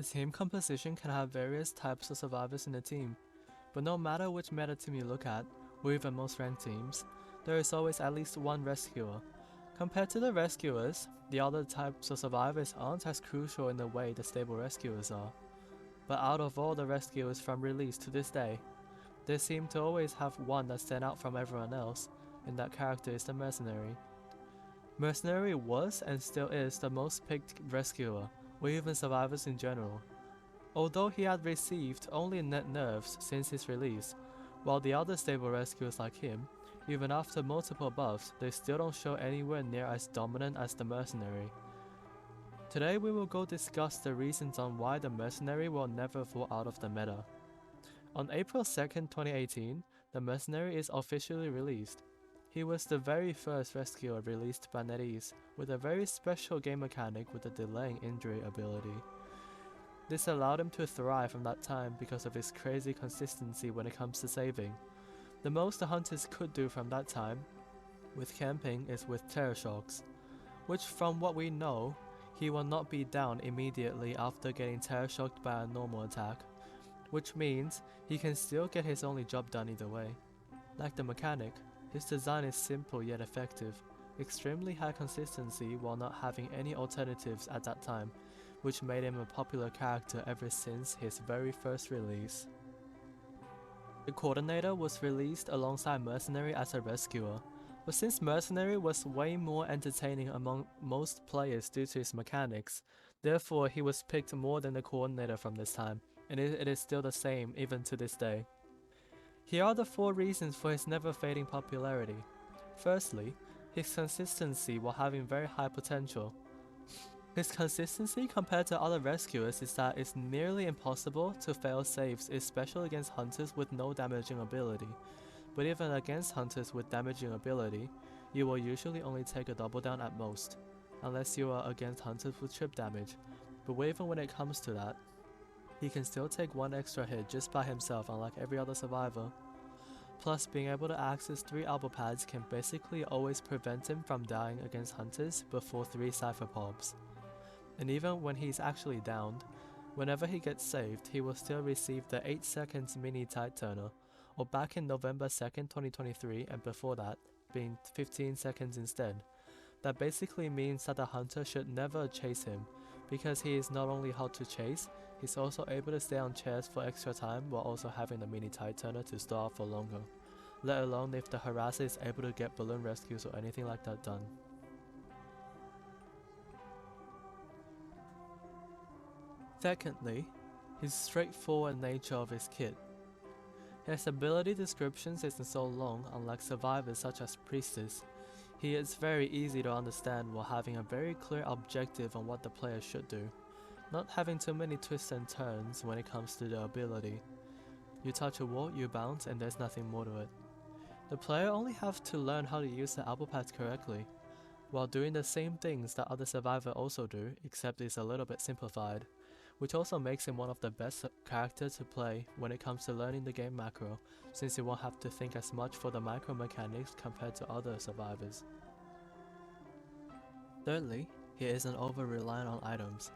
The team composition can have various types of survivors in the team, but no matter which meta team you look at, or even most ranked teams, there is always at least one rescuer. Compared to the rescuers, the other types of survivors aren't as crucial in the way the stable rescuers are. But out of all the rescuers from release to this day, they seem to always have one that stands out from everyone else, and that character is the Mercenary. Mercenary was and still is the most picked rescuer, or even survivors in general. Although he had received only net nerfs since his release, while the other stable rescuers like him, even after multiple buffs, they still don't show anywhere near as dominant as the Mercenary. Today we will go discuss the reasons on why the Mercenary will never fall out of the meta. On April 2nd, 2018, the Mercenary is officially released. He was the very first rescuer released by NetEase, with a very special game mechanic with a delaying injury ability. This allowed him to thrive from that time because of his crazy consistency when it comes to saving. The most the hunters could do from that time with camping is with terror shocks, which from what we know, he will not be down immediately after getting terror shocked by a normal attack, which means he can still get his only job done either way. Like the mechanic, his design is simple yet effective, extremely high consistency while not having any alternatives at that time, which made him a popular character ever since his very first release. The Coordinator was released alongside Mercenary as a rescuer, but since Mercenary was way more entertaining among most players due to his mechanics, therefore he was picked more than the Coordinator from this time, and it is still the same even to this day. Here are the 4 reasons for his never fading popularity. Firstly, his consistency while having very high potential. His consistency compared to other rescuers is that it's nearly impossible to fail saves, especially against hunters with no damaging ability. But even against hunters with damaging ability, you will usually only take a double down at most, unless you are against hunters with trip damage. But even when it comes to that, he can still take 1 extra hit just by himself, unlike every other survivor. Plus, being able to access 3 elbow pads can basically always prevent him from dying against hunters before 3 Cypher Pops. And even when he's actually downed, whenever he gets saved, he will still receive the 8 seconds mini tide turner, or back in November 2nd, 2023 and before that, being 15 seconds instead. That basically means that the hunter should never chase him, because he is not only hard to chase, he's also able to stay on chairs for extra time while also having the mini tide turner to store out for longer, let alone if the harasser is able to get balloon rescues or anything like that done. Secondly, his straightforward nature of his kit. His ability descriptions isn't so long, unlike survivors such as Priestess. He is very easy to understand while having a very clear objective on what the player should do, not having too many twists and turns when it comes to the ability. You touch a wall, you bounce, and there's nothing more to it. The player only have to learn how to use the elbow pads correctly, while doing the same things that other survivors also do, except it's a little bit simplified, which also makes him one of the best characters to play when it comes to learning the game macro, since you won't have to think as much for the micro mechanics compared to other survivors. Thirdly, he isn't over reliant on items.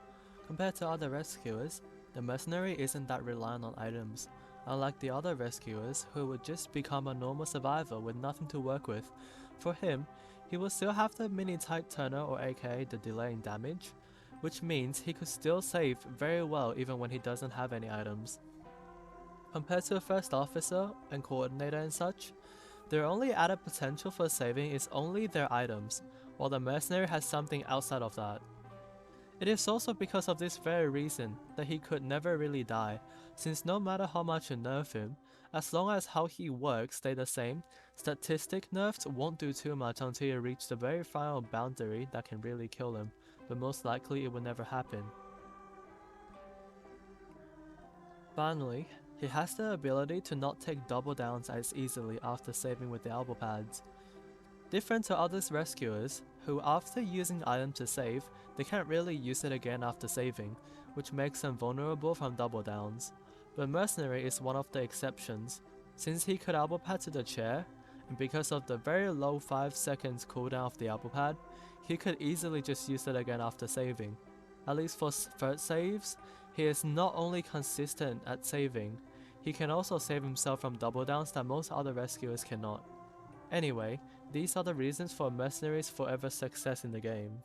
Compared to other rescuers, the Mercenary isn't that reliant on items. Unlike the other rescuers who would just become a normal survivor with nothing to work with, for him, he will still have the mini tide turner, or aka the delaying damage, which means he could still save very well even when he doesn't have any items. Compared to a first officer and coordinator and such, their only added potential for saving is only their items, while the Mercenary has something outside of that. It is also because of this very reason that he could never really die, since no matter how much you nerf him, as long as how he works stay the same, statistic nerfs won't do too much until you reach the very final boundary that can really kill him, but most likely it will never happen. Finally, he has the ability to not take double downs as easily after saving with the elbow pads. Different to other rescuers, who after using the item to save, they can't really use it again after saving, which makes them vulnerable from double downs. But Mercenary is one of the exceptions, since he could elbow pad to the chair, and because of the very low 5 seconds cooldown of the elbow pad, he could easily just use it again after saving. At least for first saves, He is not only consistent at saving, he can also save himself from double downs that most other rescuers cannot. Anyway, these are the reasons for Mercenary's forever success in the game.